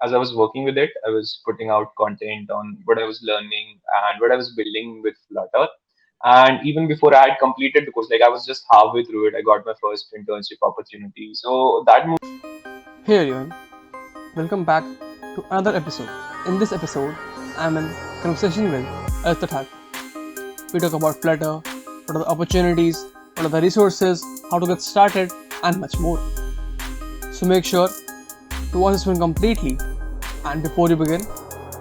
as I was working with it, I was putting out content on what I was learning and what I was building with Flutter. And even before I had completed the course, like I was just halfway through it, I got my first internship opportunity. So that Hey everyone, welcome back to another episode. In this episode, I'm in conversation with Aditya Thakur. We talk about Flutter, what are the opportunities, what are the resources, how to get started, and much more. So make sure to watch this one completely. And before you begin,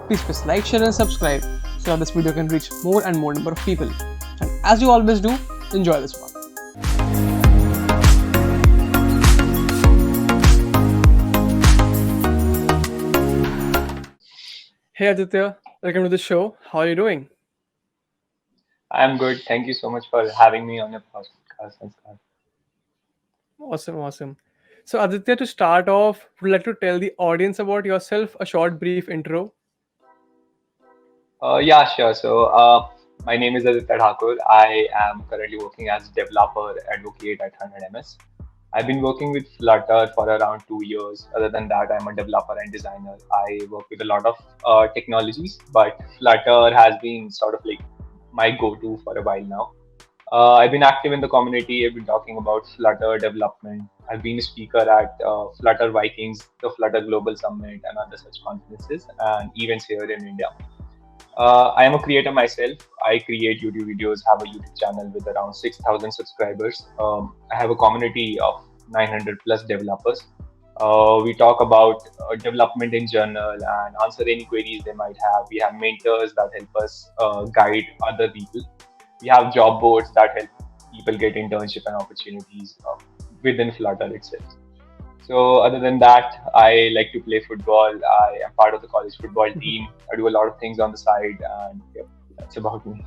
please press like, share, and subscribe so that this video can reach more and more number of people. And as you always do, enjoy this one. Hey Aditya, welcome to the show. How are you doing? I'm good. Thank you so much for having me on your podcast, Sanskar. Awesome. So Aditya, to start off, would you like to tell the audience about yourself, a short, brief intro? Yeah, sure. My name is Aditya Thakur. I am currently working as developer advocate at 100ms. I've been working with Flutter for around 2 years. Other than that, I'm a developer and designer. I work with a lot of technologies, but Flutter has been sort of like my go-to for a while now. I've been active in the community. I've been talking about Flutter development. I've been a speaker at Flutter Vikings, the Flutter Global Summit, and other such conferences and events here in India. I am a creator myself. I create YouTube videos, have a YouTube channel with around 6,000 subscribers. I have a community of 900 plus developers. We talk about development in general and answer any queries they might have. We have mentors that help us guide other people. We have job boards that help people get internship and opportunities within Flutter itself. So other than that, I like to play football. I am part of the college football team. I do a lot of things on the side, and yep, that's about me.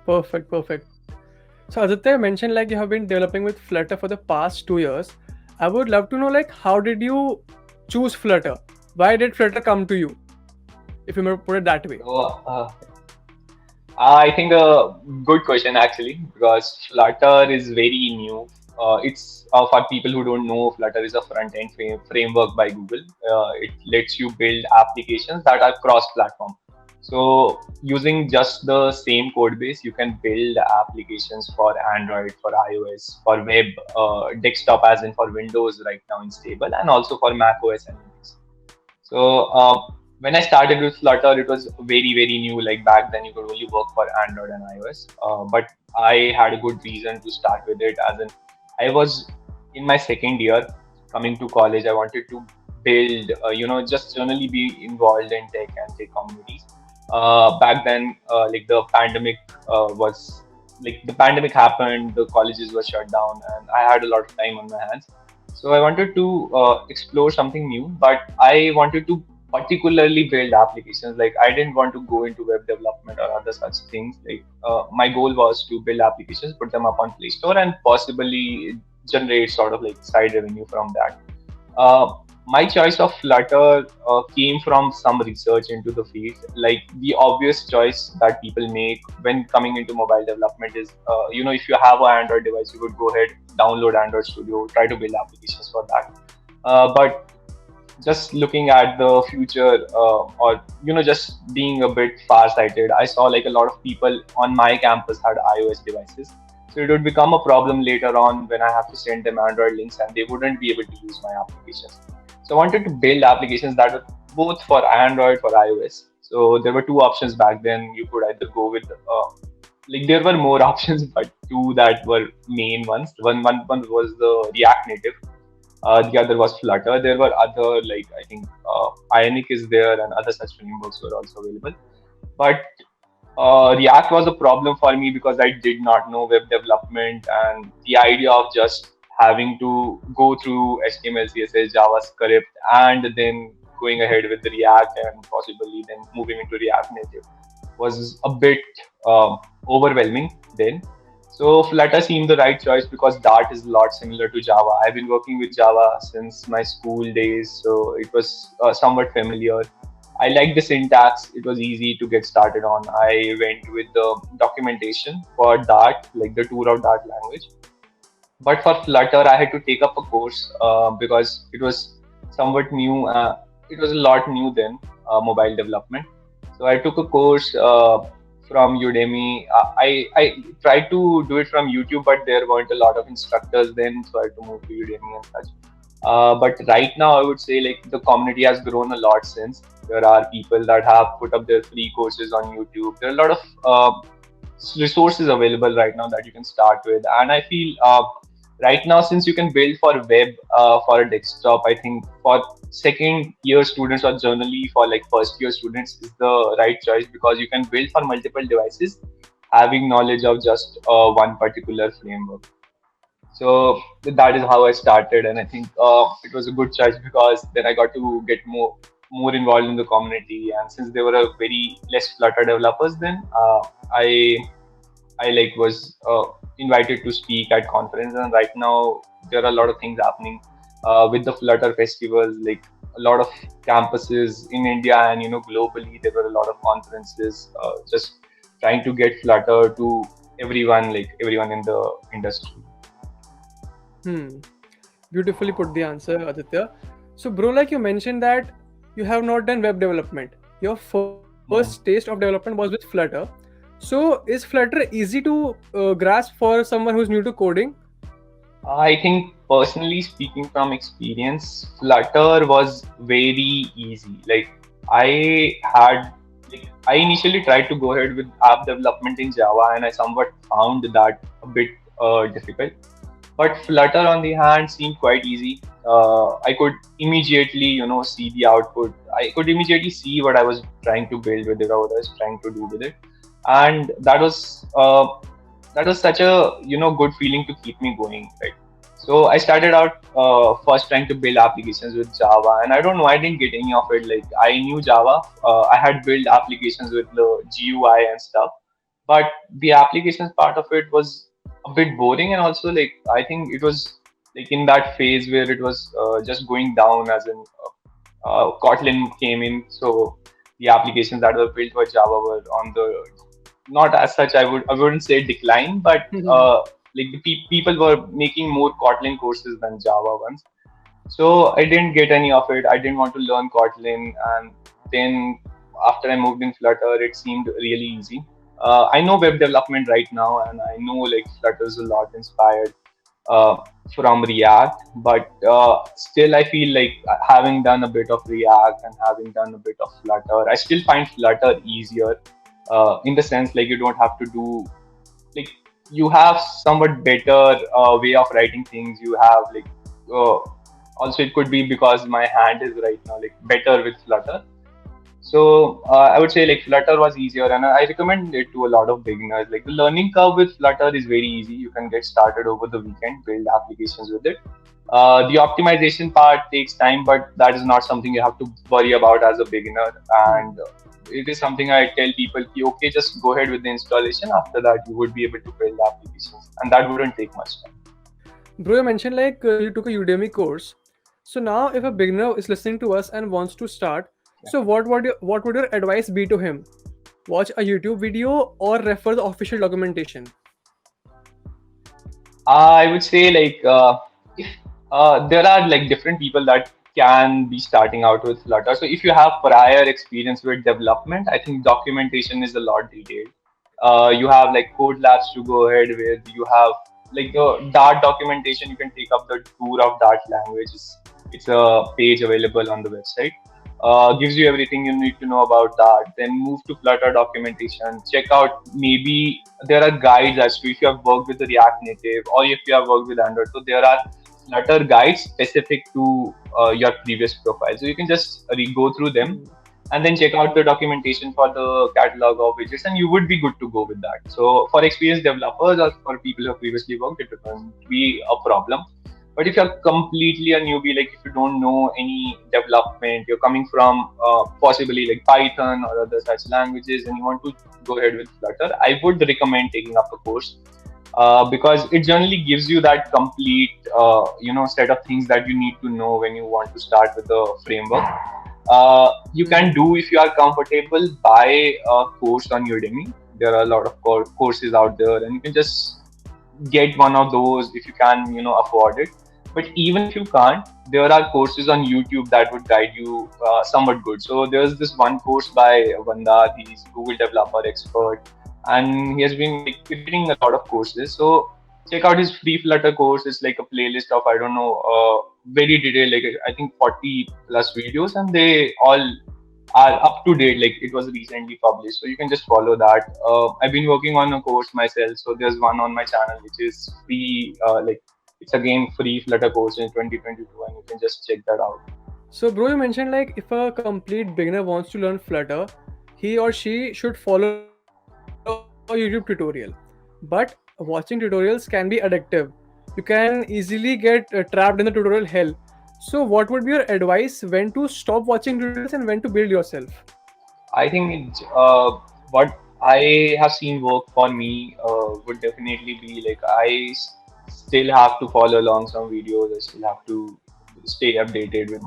Perfect. So Aditya mentioned like you have been developing with Flutter for the past 2 years. I would love to know like how did you choose Flutter? Why did Flutter come to you? If you may put it that way. So I think a good question actually, because Flutter is very new. It's for people who don't know, Flutter is a front-end framework by Google. It lets you build applications that are cross-platform. So using just the same code base, you can build applications for Android, for iOS, for web, desktop as in for Windows right now in stable, and also for Mac OS and Linux. So when I started with Flutter, it was very new. Like back then, you could only work for Android and iOS. But I had a good reason to start with it. As in, I was in my second year, coming to college. I wanted to build, just generally be involved in tech and tech communities. Back then, like the pandemic happened, the colleges were shut down, and I had a lot of time on my hands. So I wanted to explore something new, but I wanted to particularly build applications. Like I didn't want to go into web development or other such things. Like my goal was to build applications, put them up on Play Store, and possibly generate sort of like side revenue from that. Uh, my choice of Flutter came from some research into the field. Like the obvious choice that people make when coming into mobile development is, if you have an Android device, you would go ahead, download Android Studio, try to build applications for that. But just looking at the future, or just being a bit far-sighted, I saw like a lot of people on my campus had iOS devices. So it would become a problem later on when I have to send them Android links and they wouldn't be able to use my applications. So I wanted to build applications that were both for Android, for iOS. So there were two options back then. You could either go with like there were more options, but two that were main ones. One was the React Native. The other was Flutter. There were other, like I think Ionic is there, and other such frameworks were also available. But React was a problem for me because I did not know web development, and the idea of just having to go through HTML, CSS, JavaScript, and then going ahead with the React and possibly then moving into React Native was a bit overwhelming then. So Flutter seemed the right choice because Dart is a lot similar to Java. I've been working with Java since my school days, so it was somewhat familiar. I liked the syntax. It was easy to get started on. I went with the documentation for Dart, like the tour of Dart language. But for Flutter, I had to take up a course because it was somewhat new. it was a lot new then, mobile development. So I took a course from Udemy. I tried to do it from YouTube, but there weren't a lot of instructors then, so I had to move to Udemy and such. But right now, I would say like the community has grown a lot since. There are people that have put up their free courses on YouTube. There are a lot of resources available right now that you can start with, and I feel right now, since you can build for web, for a desktop, I think for second year students or generally for like first year students is the right choice, because you can build for multiple devices having knowledge of just one particular framework. So that is how I started, and I think it was a good choice because then I got to get more involved in the community. And since there were a very less Flutter developers then, I I like was invited to speak at conference, and right now there are a lot of things happening with the Flutter festivals. Like a lot of campuses in India and globally, there were a lot of conferences just trying to get Flutter to everyone, like everyone in the industry. Hmm. Beautifully put the answer, Aditya. So, bro, like you mentioned that you have not done web development. Your first taste of development was with Flutter. So, is Flutter easy to grasp for someone who's new to coding? I think personally speaking from experience, Flutter was very easy. Like I initially tried to go ahead with app development in Java, and I somewhat found that a bit difficult. But Flutter, on the hand, seemed quite easy. I could immediately, see the output. I could immediately see what I was trying to build with it, or what I was trying to do with it, and that was such a good feeling to keep me going, right? So I started out first trying to build applications with Java, and I don't know, I didn't get any of it. Like I knew Java, I had built applications with the GUI and stuff, but the applications part of it was a bit boring, and also like I think it was like in that phase where it was just going down, as in Kotlin came in, so the applications that were built for Java were on the, not as such, I wouldn't say decline, but like the people were making more Kotlin courses than Java ones. So I didn't get any of it. I didn't want to learn Kotlin, and then after I moved in Flutter, it seemed really easy. I know web development right now, and I know like Flutter is a lot inspired uh, from React, but still I feel like having done a bit of React and having done a bit of Flutter, I still find Flutter easier in the sense like you don't have to do, like you have somewhat better way of writing things. You have like uh, also it could be because my hand is right now like better with Flutter. So I would say like Flutter was easier, and I recommend it to a lot of beginners. Like the learning curve with Flutter is very easy. You can get started over the weekend, build applications with it. The optimization part takes time, but that is not something you have to worry about as a beginner. And it is something I tell people, ki, okay, just go ahead with the installation. After that, you would be able to build applications, and that wouldn't take much time. Bro, you mentioned like you took a Udemy course. So now, if a beginner is listening to us and wants to start, so what would your advice be to him? Watch a YouTube video or refer the official documentation? I would say like if there are like different people that can be starting out with Flutter. So if you have prior experience with development, I think documentation is a lot detailed. You have like code labs to go ahead with. You have like the Dart documentation. You can take up the tour of Dart language. It's a page available on the website. Gives you everything you need to know about that. Then move to Flutter documentation. Check out, maybe there are guides as to if you have worked with the React Native or if you have worked with Android. So there are Flutter guides specific to your previous profile. So you can just go through them and then check out the documentation for the catalog of widgets, and you would be good to go with that. So for experienced developers or for people who have previously worked, it wouldn't be a problem. But if you're completely a newbie, like if you don't know any development, you're coming from possibly like Python or other such languages, and you want to go ahead with Flutter, I would recommend taking up a course because it generally gives you that complete, set of things that you need to know when you want to start with the framework. You can do, if you are comfortable, buy a course on Udemy. There are a lot of courses out there, and you can just get one of those if you can, afford it. But even if you can't, there are courses on YouTube that would guide you somewhat good. So there's this one course by Vanda. He's Google developer expert, and he has been like creating a lot of courses. So check out his free Flutter course. It's like a playlist of, I don't know, very detailed, like I think 40 plus videos, and they all are up to date. Like it was recently published, so you can just follow that. I've been working on a course myself, so there's one on my channel which is free. Like it's again free Flutter course in 2022, and you can just check that out. So, bro, you mentioned like if a complete beginner wants to learn Flutter, he or she should follow a YouTube tutorial. But watching tutorials can be addictive. You can easily get trapped in the tutorial hell. So, what would be your advice when to stop watching tutorials and when to build yourself? I think what I have seen work for me would definitely be like still have to follow along some videos. I still have to stay updated with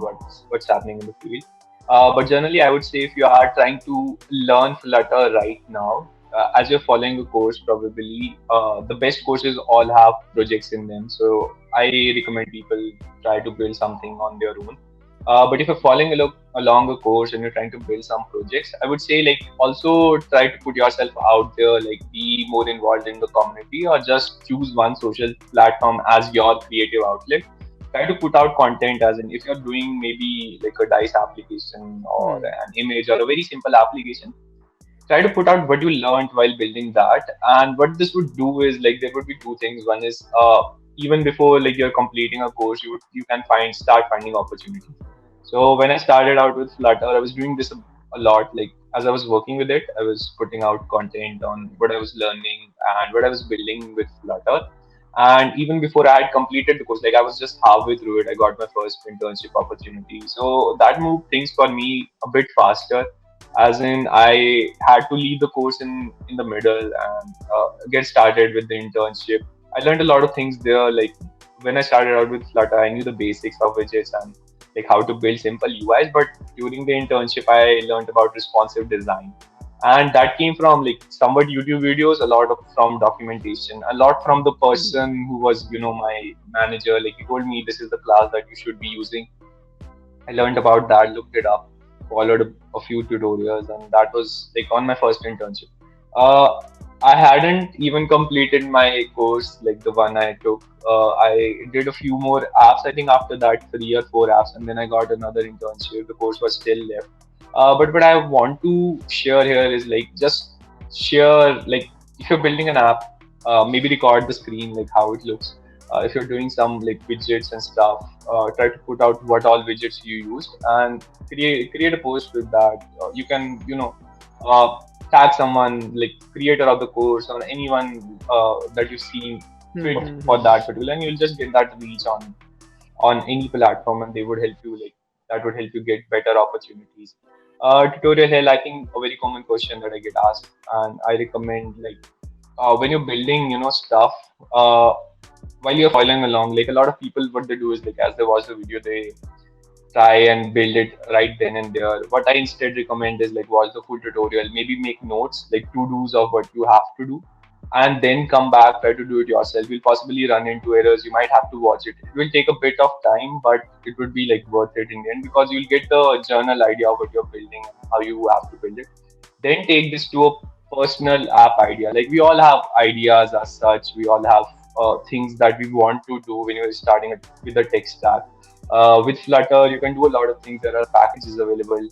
what's happening in the field. But generally, I would say if you are trying to learn Flutter right now, as you're following a course, probably the best courses all have projects in them. So I recommend people try to build something on their own. But if you're following along a course and you're trying to build some projects, I would say like also try to put yourself out there, like be more involved in the community, or just choose one social platform as your creative outlet. Try to put out content, as in if you're doing maybe like a dice application or Hmm. an image or a very simple application, try to put out what you learned while building that. And what this would do is like there would be two things. One is even before like you're completing a course, you can start finding opportunities. So when I started out with Flutter, I was doing this a lot. Like as I was working with it, I was putting out content on what I was learning and what I was building with Flutter. And even before I had completed the course, like I was just halfway through it, I got my first internship opportunity. So that moved things for me a bit faster, as in I had to leave the course in the middle and get started with the internship. I learned a lot of things there. Like when I started out with Flutter, I knew the basics of widgets and like how to build simple UIs. But during the internship, I learned about responsive design, and that came from like somewhat YouTube videos, a lot of from documentation, a lot from the person who was my manager. Like he told me this is the class that you should be using. I learned about that, looked it up, followed a few tutorials, and that was like on my first internship. Uh, I hadn't even completed my course, like the one I took. I did a few more apps, I think after that, 3 or 4 apps, and then I got another internship. The course was still left. But what I want to share here is like just share, like if you're building an app, maybe record the screen, like how it looks. If you're doing some like widgets and stuff, try to put out what all widgets you used and create a post with that. You can uh, tag someone, like creator of the course or anyone that you see fit for Hmm. that particular, and you'll just get that reach on any platform, and they would help you, like that would help you get better opportunities. Tutorial hell, I think a very common question that I get asked, and I recommend like when you're building stuff, uh, while you're following along, like a lot of people, what they do is like as they watch the video, they try and build it right then and there. What I instead recommend is like watch the full tutorial, maybe make notes, like to dos of what you have to do, and then come back, try to do it yourself. You'll possibly run into errors. You might have to watch it. It will take a bit of time, but it would be like worth it in the end, because you'll get the general idea of what you're building and how you have to build it. Then take this to a personal app idea. Like we all have ideas as such. We all have things that we want to do when you're starting with a tech stack. With Flutter, you can do a lot of things. There are packages available,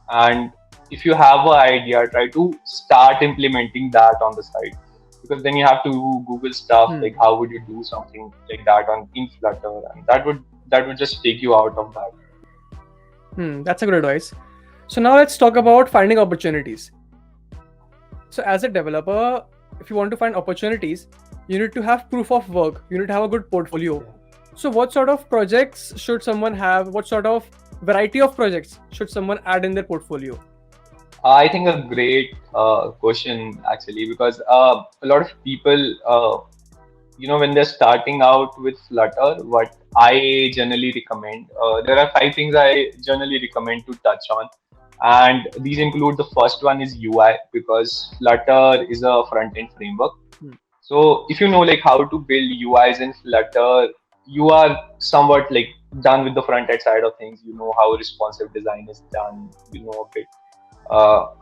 and if you have an idea, try to start implementing that on the side, because then you have to Google stuff like Hmm. how would you do something like that on in Flutter, and that would just take you out of that. That's a good advice. So now let's talk about finding opportunities. So as a developer, if you want to find opportunities, you need to have proof of work. You need to have a good portfolio. So what sort of projects should someone have? What sort of variety of projects should someone add in their portfolio? I think a great question actually, because a lot of people, when they're starting out with Flutter, what I generally recommend, there are 5 things I generally recommend to touch on. And these include, the first one is UI, because Flutter is a front end framework. Hmm. So if you know like how to build UIs in Flutter, you are somewhat like done with the front end side of things. You know how responsive design is done. You know a bit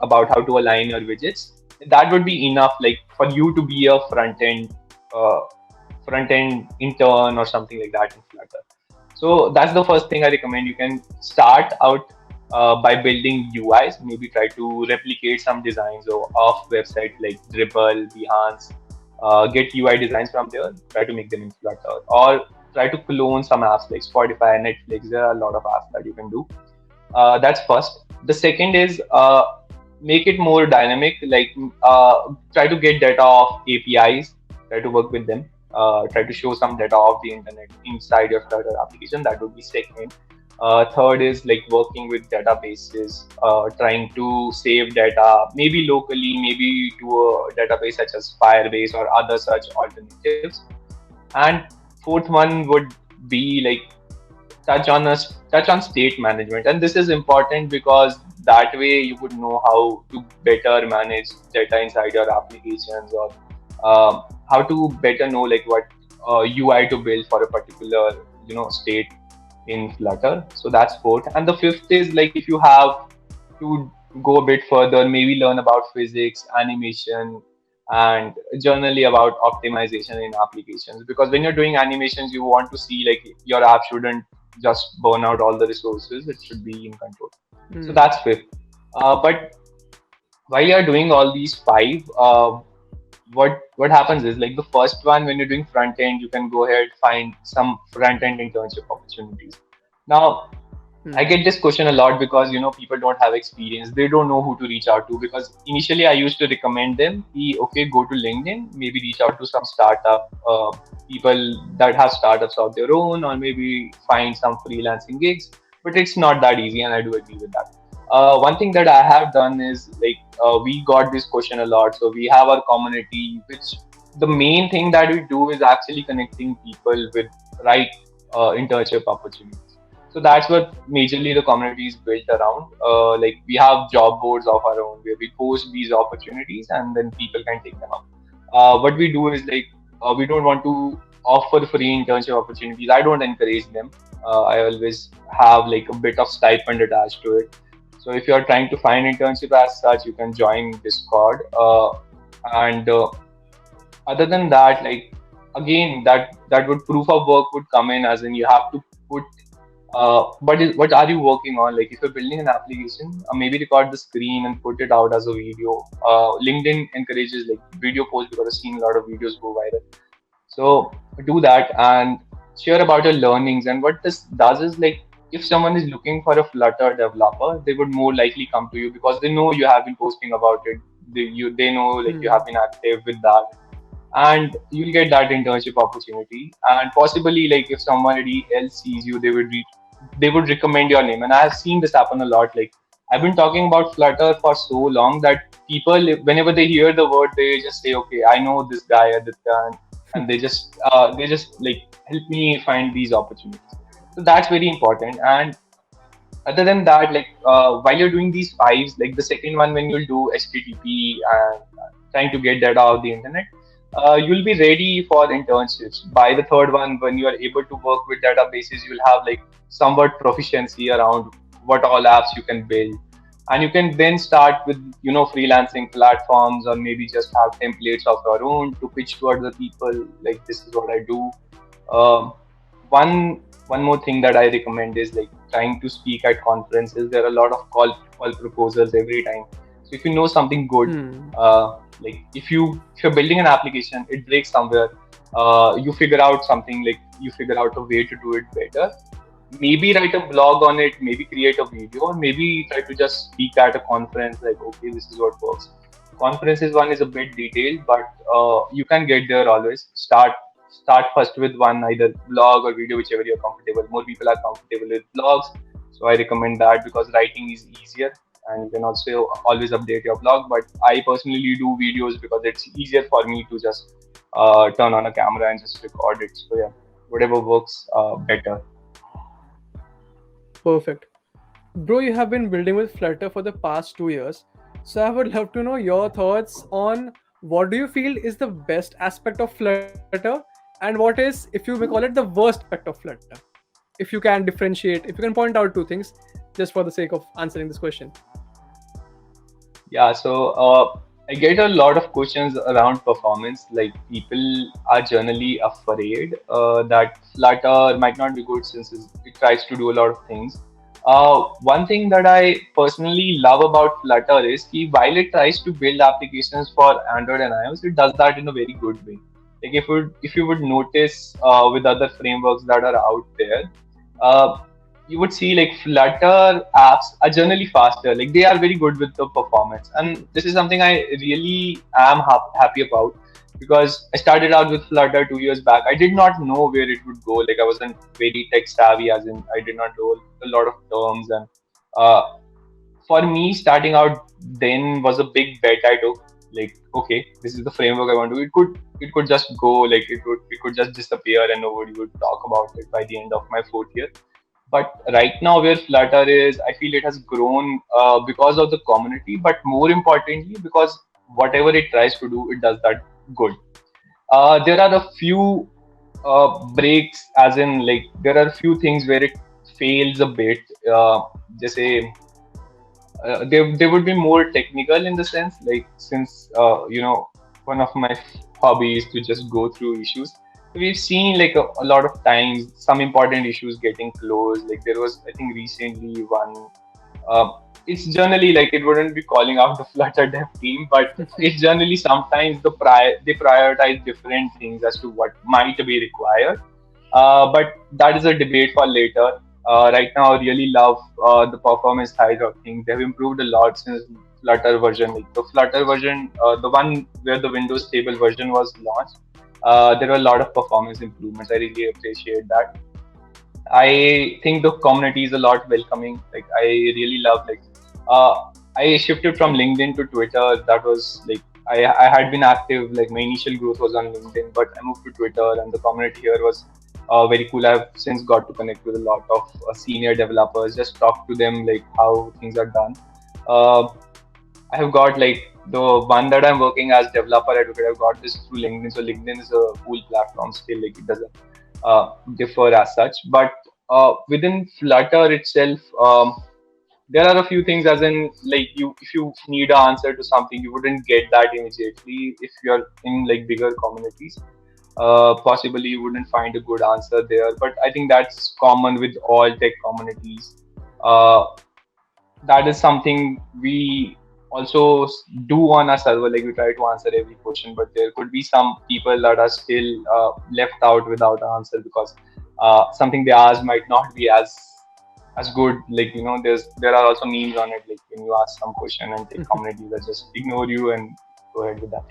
about how to align your widgets. That would be enough, like for you to be a uh, front end intern or something like that in Flutter. So that's the first thing I recommend. You can start out by building UIs. Maybe try to replicate some designs of websites like Dribble, Behance. Get UI designs from there. Try to make them in Flutter, or try to clone some apps like Spotify, Netflix. There are a lot of apps that you can do. That's first. The second is make it more dynamic. Like try to get data of APIs. Try to work with them. Try to show some data of the internet inside your Flutter application. That would be second. Third is like working with databases, trying to save data, maybe locally, maybe to a database such as Firebase or other such alternatives. And fourth one would be like touch on state management, and this is important because that way you would know how to better manage data inside your applications, or how to better know like what UI to build for a particular state in Flutter. So that's fourth. And the fifth is like if you have to go a bit further, maybe learn about physics, animation, and generally about optimization in applications. Because when you're doing animations, you want to see like your app shouldn't just burn out all the resources; it should be in control. So Hmm. that's fifth. But while you're doing all these five, what happens is like the first one, when you're doing front end, you can go ahead find some front end internship opportunities. Now I Hmm. get this question a lot because people don't have experience. They don't know who to reach out to, because initially I used to recommend them, okay, go to LinkedIn, maybe reach out to some startup people that have startups of their own, or maybe find some freelancing gigs. But it's not that easy, and I do agree with that. One thing that I have done is like we got this question a lot, so we have our community, which the main thing that we do is actually connecting people with right internship opportunities. So that's what majorly the community is built around. Like we have job boards of our own where we post these opportunities and then people can take them up. What we do is like we don't want to offer free internship opportunities. I don't encourage them. I always have like a bit of stipend attached to it. So if you are trying to find internship as such, you can join Discord. And other than that, like again, that would proof of work would come in, as in you have to put what are you working on? Like if you're building an application, maybe record the screen and put it out as a video. LinkedIn encourages like video posts because I've seen a lot of videos go viral. So do that and share about your learnings. And what this does is like if someone is looking for a Flutter developer, they would more likely come to you because they know you have been posting about it. They know like you Hmm. have been active with that, and you'll get that internship opportunity. And possibly like if somebody else sees you, they would recommend your name. And I have seen this happen a lot. Like I've been talking about Flutter for so long that people, whenever they hear the word, they just say, okay, I know this guy Aditya, and they just like help me find these opportunities. So that's very important. And other than that, like while you're doing these fives, like the second one, when you'll do HTTP and trying to get data out of the internet, you'll be ready for internships. By the third one, when you are able to work with databases, you'll have like somewhat proficiency around what all apps you can build. And you can then start with freelancing platforms, or maybe just have templates of your own to pitch to other people, like this is what I do. um, one more thing that I recommend is like trying to speak at conferences. There are a lot of call proposals every time. So if you know something good, Hmm. like if you're building an application, it breaks somewhere. You figure out something, like you figure out a way to do it better. Maybe write a blog on it, maybe create a video, or maybe try to just speak at a conference. Like okay, this is what works. Conferences one is a bit detailed, but you can get there always. Start first with one, either blog or video, whichever you're comfortable. More people are comfortable with blogs, so I recommend that because writing is easier and you can also always update your blog. But I personally do videos because it's easier for me to just turn on a camera and just record it. So yeah, whatever works better. Perfect. Bro, you have been building with Flutter for the past 2 years. So I would love to know your thoughts on what do you feel is the best aspect of Flutter And what is, if you may call it, the worst aspect of Flutter? If you can differentiate, if you can point out two things, just for the sake of answering this question. Yeah, so I get a lot of questions around performance. Like people are generally afraid that Flutter might not be good since it tries to do a lot of things. One thing that I personally love about Flutter is that while it tries to build applications for Android and iOS, it does that in a very good way. Like if you would notice with other frameworks that are out there, uh, you would see like Flutter apps are generally faster. Like they are very good with the performance, and this is something I really am happy about because I started out with Flutter 2 years back. I did not know where it would go. Like I wasn't very tech savvy, as in I did not know a lot of terms, and uh, for me, starting out then was a big bet I took. Like, okay, this is the framework I want to do. It could just go, like it could just disappear and nobody would talk about it by the end of my fourth year. But right now, where Flutter is, I feel it has grown because of the community, but more importantly, because whatever it tries to do, it does that good. There are a few breaks, as in, like, there are a few things where it fails a bit. Just say they would be more technical in the sense, like, since one of my hobbies to just go through issues. We've seen like a lot of times some important issues getting closed. Like there was, I think, recently one. uh, it's generally like it wouldn't be calling out the Flutter dev team, but it's generally sometimes they prioritize different things as to what might be required. But that is a debate for later. Right now, I really love the performance side of things. They've improved a lot since Flutter version. Like the Flutter version, the one where the Windows stable version was launched, there were a lot of performance improvements. I really appreciate that. I think the community is a lot welcoming. Like I really love, like, I shifted from LinkedIn to Twitter. That was like I had been active. Like my initial growth was on LinkedIn, but I moved to Twitter, and the community here was very cool. I've since got to connect with a lot of senior developers. Just talk to them like how things are done. Uh, I have got like the one that I'm working as developer advocate. I've got this through LinkedIn. So LinkedIn is a cool platform still. Like it doesn't differ as such. But within Flutter itself, there are a few things, as in, like, you if you need an answer to something, you wouldn't get that immediately if you're in like bigger communities. Possibly you wouldn't find a good answer there. But I think that's common with all tech communities. Uh, that is something we also do on our server. Like we try to answer every question, but there could be some people that are still left out without an answer because something they asked might not be as good. Like there are also memes on it. Like when you ask some question and tech communities that just ignore you and go ahead with that.